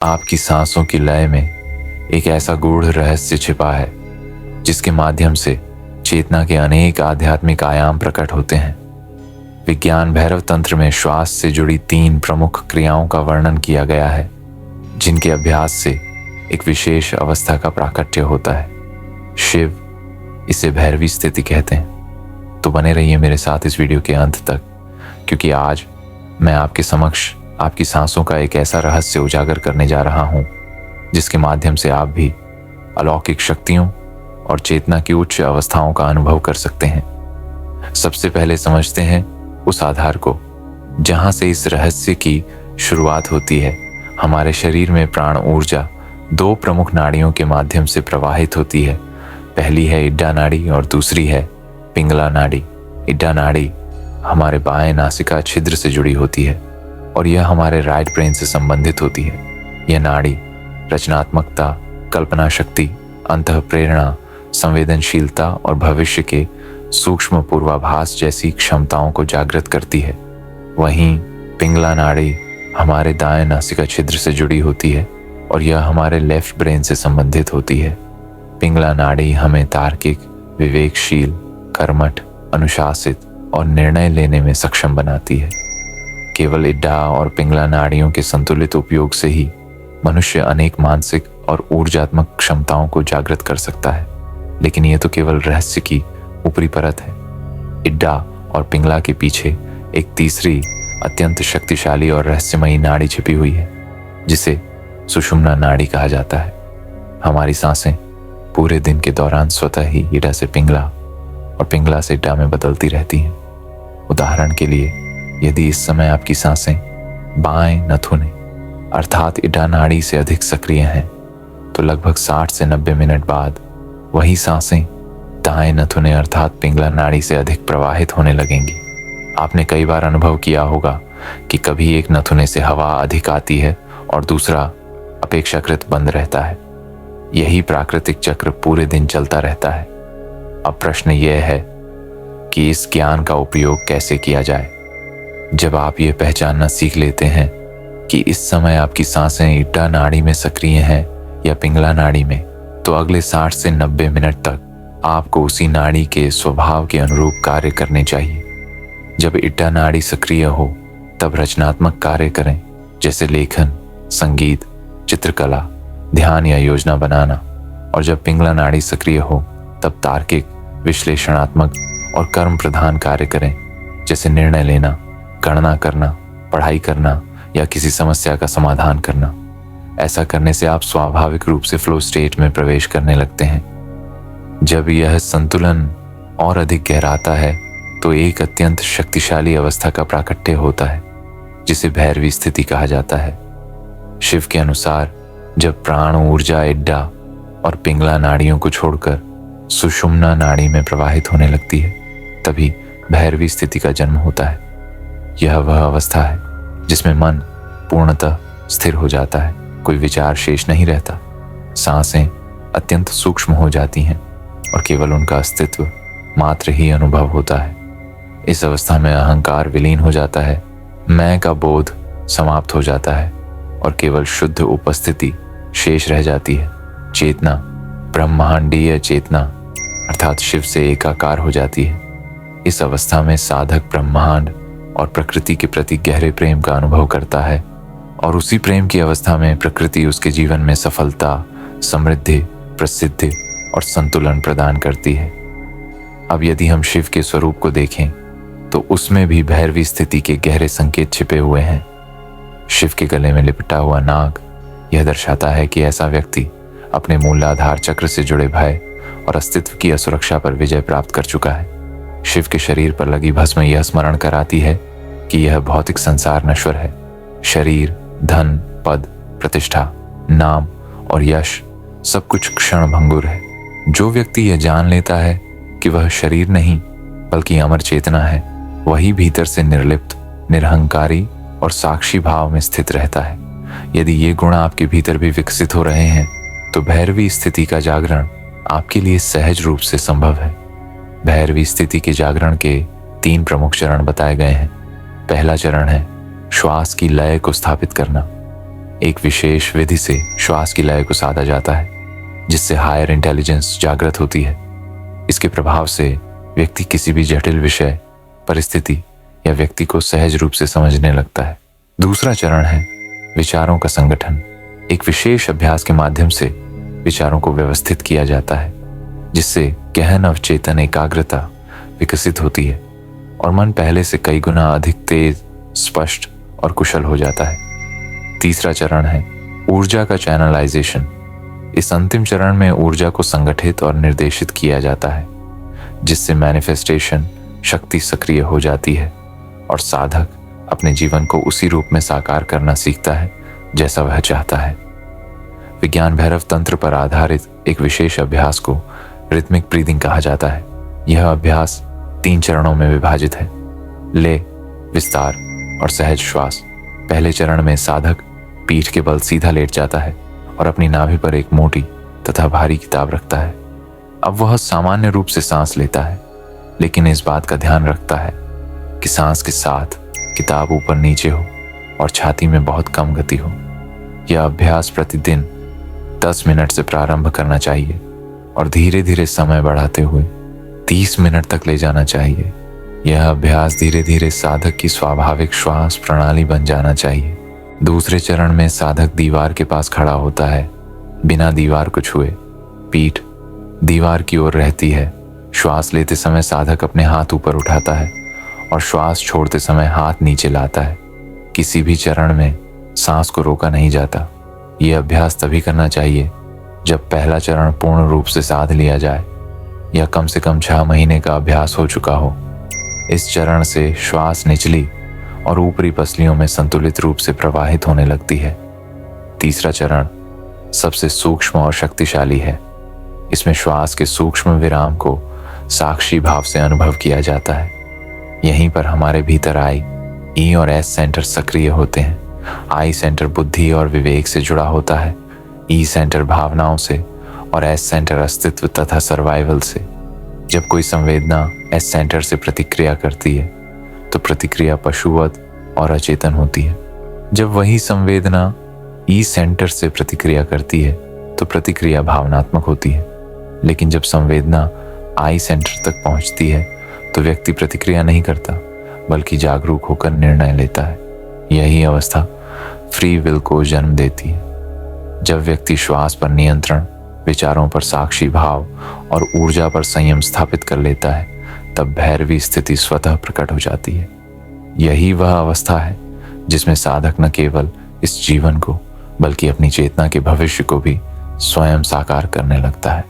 आपकी सांसों की लय में एक ऐसा गूढ़ रहस्य छिपा है जिसके माध्यम से चेतना के अनेक आध्यात्मिक आयाम प्रकट होते हैं। विज्ञान भैरव तंत्र में श्वास से जुड़ी 3 प्रमुख क्रियाओं का वर्णन किया गया है, जिनके अभ्यास से एक विशेष अवस्था का प्राकट्य होता है। शिव इसे भैरवी स्थिति कहते हैं। तो बने रहिए मेरे साथ इस वीडियो के अंत तक, क्योंकि आज मैं आपके समक्ष आपकी सांसों का एक ऐसा रहस्य उजागर करने जा रहा हूं जिसके माध्यम से आप भी अलौकिक शक्तियों और चेतना की उच्च अवस्थाओं का अनुभव कर सकते हैं। सबसे पहले समझते हैं उस आधार को जहां से इस रहस्य की शुरुआत होती है। हमारे शरीर में प्राण ऊर्जा 2 प्रमुख नाड़ियों के माध्यम से प्रवाहित होती है। पहली है इड्डा नाड़ी और दूसरी है पिंगला नाड़ी। इड्डा नाड़ी हमारे बाएं नासिका छिद्र से जुड़ी होती है और यह हमारे राइट ब्रेन से संबंधित होती है। यह नाड़ी रचनात्मकता, कल्पना शक्ति, अंतःप्रेरणा, संवेदनशीलता और भविष्य के सूक्ष्म पूर्वाभास जैसी क्षमताओं को जागृत करती है। वहीं पिंगला नाड़ी हमारे दाएं नासिका छिद्र से जुड़ी होती है और यह हमारे लेफ्ट ब्रेन से संबंधित होती है। पिंगला नाड़ी हमें तार्किक, विवेकशील, कर्मठ, अनुशासित और निर्णय लेने में सक्षम बनाती है। केवल इड्डा और पिंगला नाड़ियों के संतुलित उपयोग से ही मनुष्य अनेक मानसिक और ऊर्जात्मक क्षमताओं को जागृत कर सकता है। लेकिन यह तो केवल रहस्य की ऊपरी परत है। इड्डा और पिंगला के पीछे एक तीसरी अत्यंत शक्तिशाली और रहस्यमयी नाड़ी छिपी हुई है, जिसे सुषुम्ना नाड़ी कहा जाता है। हमारी सांसें पूरे दिन के दौरान स्वतः ही इड्डा से पिंगला और पिंगला से इड्डा में बदलती रहती हैं। उदाहरण के लिए, यदि इस समय आपकी सांसें बाएं नथुने अर्थात इड्डा नाड़ी से अधिक सक्रिय हैं, तो लगभग 60 से 90 मिनट बाद वही सांसें दाएं नथुने अर्थात पिंगला नाड़ी से अधिक प्रवाहित होने लगेंगी। आपने कई बार अनुभव किया होगा कि कभी एक नथुने से हवा अधिक आती है और दूसरा अपेक्षाकृत बंद रहता है। यही प्राकृतिक चक्र पूरे दिन चलता रहता है। अब प्रश्न यह है कि इस ज्ञान का उपयोग कैसे किया जाए। जब आप ये पहचानना सीख लेते हैं कि इस समय आपकी सांसें इड्डा नाड़ी में सक्रिय हैं या पिंगला नाड़ी में, तो अगले 60 से 90 मिनट तक आपको उसी नाड़ी के स्वभाव के अनुरूप कार्य करने चाहिए। जब इड्डा नाड़ी सक्रिय हो तब रचनात्मक कार्य करें, जैसे लेखन, संगीत, चित्रकला, ध्यान या योजना बनाना। और जब पिंगला नाड़ी सक्रिय हो तब तार्किक, विश्लेषणात्मक और कर्म प्रधान कार्य करें, जैसे निर्णय लेना, गणना करना, पढ़ाई करना या किसी समस्या का समाधान करना। ऐसा करने से आप स्वाभाविक रूप से फ्लो स्टेट में प्रवेश करने लगते हैं। जब यह संतुलन और अधिक गहराता है तो एक अत्यंत शक्तिशाली अवस्था का प्राकट्य होता है, जिसे भैरवी स्थिति कहा जाता है। शिव के अनुसार जब प्राण ऊर्जा इड्डा और पिंगला नाड़ियों को छोड़कर सुषुम्ना नाड़ी में प्रवाहित होने लगती है, तभी भैरवी स्थिति का जन्म होता है। यह वह अवस्था है जिसमें मन पूर्णतः स्थिर हो जाता है, कोई विचार शेष नहीं रहता। सांसें अत्यंत सूक्ष्म हो जाती हैं और केवल उनका अस्तित्व मात्र ही अनुभव होता है। इस अवस्था में अहंकार विलीन हो जाता है, मैं का बोध समाप्त हो जाता है और केवल शुद्ध उपस्थिति शेष रह जाती है। चेतना, ब्रह्मांडीय चेतना अर्थात शिव से एकाकार हो जाती है। इस अवस्था में साधक ब्रह्मांड और प्रकृति के प्रति गहरे प्रेम का अनुभव करता है और उसी प्रेम की अवस्था में प्रकृति उसके जीवन में सफलता, समृद्धि, प्रसिद्धि और संतुलन प्रदान करती है। अब यदि हम शिव के स्वरूप को देखें तो उसमें भी भैरवी स्थिति के गहरे संकेत छिपे हुए हैं। शिव के गले में लिपटा हुआ नाग यह दर्शाता है कि ऐसा व्यक्ति अपने मूलाधार चक्र से जुड़े भय और अस्तित्व की असुरक्षा पर विजय प्राप्त कर चुका है। शिव के शरीर पर लगी भस्म यह स्मरण कराती है कि यह भौतिक संसार नश्वर है। शरीर, धन, पद, प्रतिष्ठा, नाम और यश सब कुछ क्षणभंगुर है। जो व्यक्ति यह जान लेता है कि वह शरीर नहीं बल्कि अमर चेतना है, वही भीतर से निर्लिप्त, निरहंकारी और साक्षी भाव में स्थित रहता है। यदि ये गुण आपके भीतर भी विकसित हो रहे हैं तो भैरवी स्थिति का जागरण आपके लिए सहज रूप से संभव है। भैरवी स्थिति के जागरण के 3 प्रमुख चरण बताए गए हैं। पहला चरण है श्वास की लय को स्थापित करना। एक विशेष विधि से श्वास की लय को साधा जाता है, जिससे हायर इंटेलिजेंस जागृत होती है। इसके प्रभाव से व्यक्ति किसी भी जटिल विषय, परिस्थिति या व्यक्ति को सहज रूप से समझने लगता है। दूसरा चरण है विचारों का संगठन। एक विशेष अभ्यास के माध्यम से विचारों को व्यवस्थित किया जाता है, जिससे गहन अवचेतन एकाग्रता विकसित होती है और मन पहले से कई गुना अधिक तेज, स्पष्ट और कुशल हो जाता है। तीसरा चरण है ऊर्जा का चैनलाइजेशन। इस अंतिम चरण में ऊर्जा को संगठित और निर्देशित किया जाता है, जिससे मैनिफेस्टेशन शक्ति सक्रिय हो जाती है और साधक अपने जीवन को उसी रूप में साकार करना सीखता है जैसा वह चाहता है। विज्ञान भैरव तंत्र पर आधारित एक विशेष अभ्यास को रिथमिक ब्रीदिंग कहा जाता है। यह अभ्यास 3 चरणों में विभाजित है: ले, विस्तार और सहज श्वास। पहले चरण में साधक पीठ के बल सीधा लेट जाता है और अपनी नाभि पर एक मोटी तथा भारी किताब रखता है। अब वह सामान्य रूप से सांस लेता है, लेकिन इस बात का ध्यान रखता है कि सांस के साथ किताब ऊपर नीचे हो और छाती में बहुत कम गति हो। यह अभ्यास प्रतिदिन 10 मिनट से प्रारंभ करना चाहिए और धीरे धीरे समय बढ़ाते हुए 30 मिनट तक ले जाना चाहिए। यह अभ्यास धीरे धीरे साधक की स्वाभाविक श्वास प्रणाली बन जाना चाहिए। दूसरे चरण में साधक दीवार के पास खड़ा होता है, बिना दीवार को छुए। पीठ दीवार की ओर रहती है। श्वास लेते समय साधक अपने हाथ ऊपर उठाता है और श्वास छोड़ते समय हाथ नीचे लाता है। किसी भी चरण में सांस को रोका नहीं जाता। यह अभ्यास तभी करना चाहिए जब पहला चरण पूर्ण रूप से साध लिया जाए या कम से कम 6 महीने का अभ्यास हो चुका हो। इस चरण से श्वास निचली और ऊपरी पसलियों में संतुलित रूप से प्रवाहित होने लगती है। तीसरा चरण सबसे सूक्ष्म और शक्तिशाली है। इसमें श्वास के सूक्ष्म विराम को साक्षी भाव से अनुभव किया जाता है। यहीं पर हमारे भीतर आई, ई और एस सेंटर सक्रिय होते हैं। आई सेंटर बुद्धि और विवेक से जुड़ा होता है, ई सेंटर भावनाओं से और एस सेंटर अस्तित्व तथा सर्वाइवल से। जब कोई संवेदना एस सेंटर से प्रतिक्रिया करती है तो प्रतिक्रिया पशुवत और अचेतन होती है। जब वही संवेदना ई सेंटर से प्रतिक्रिया करती है तो प्रतिक्रिया भावनात्मक होती है। लेकिन जब संवेदना आई सेंटर तक पहुंचती है तो व्यक्ति प्रतिक्रिया नहीं करता, बल्कि जागरूक होकर निर्णय लेता है। यही अवस्था फ्री विल को जन्म देती है। जब व्यक्ति श्वास पर नियंत्रण, विचारों पर साक्षी भाव और ऊर्जा पर संयम स्थापित कर लेता है, तब भैरवी स्थिति स्वतः प्रकट हो जाती है। यही वह अवस्था है जिसमें साधक न केवल इस जीवन को बल्कि अपनी चेतना के भविष्य को भी स्वयं साकार करने लगता है।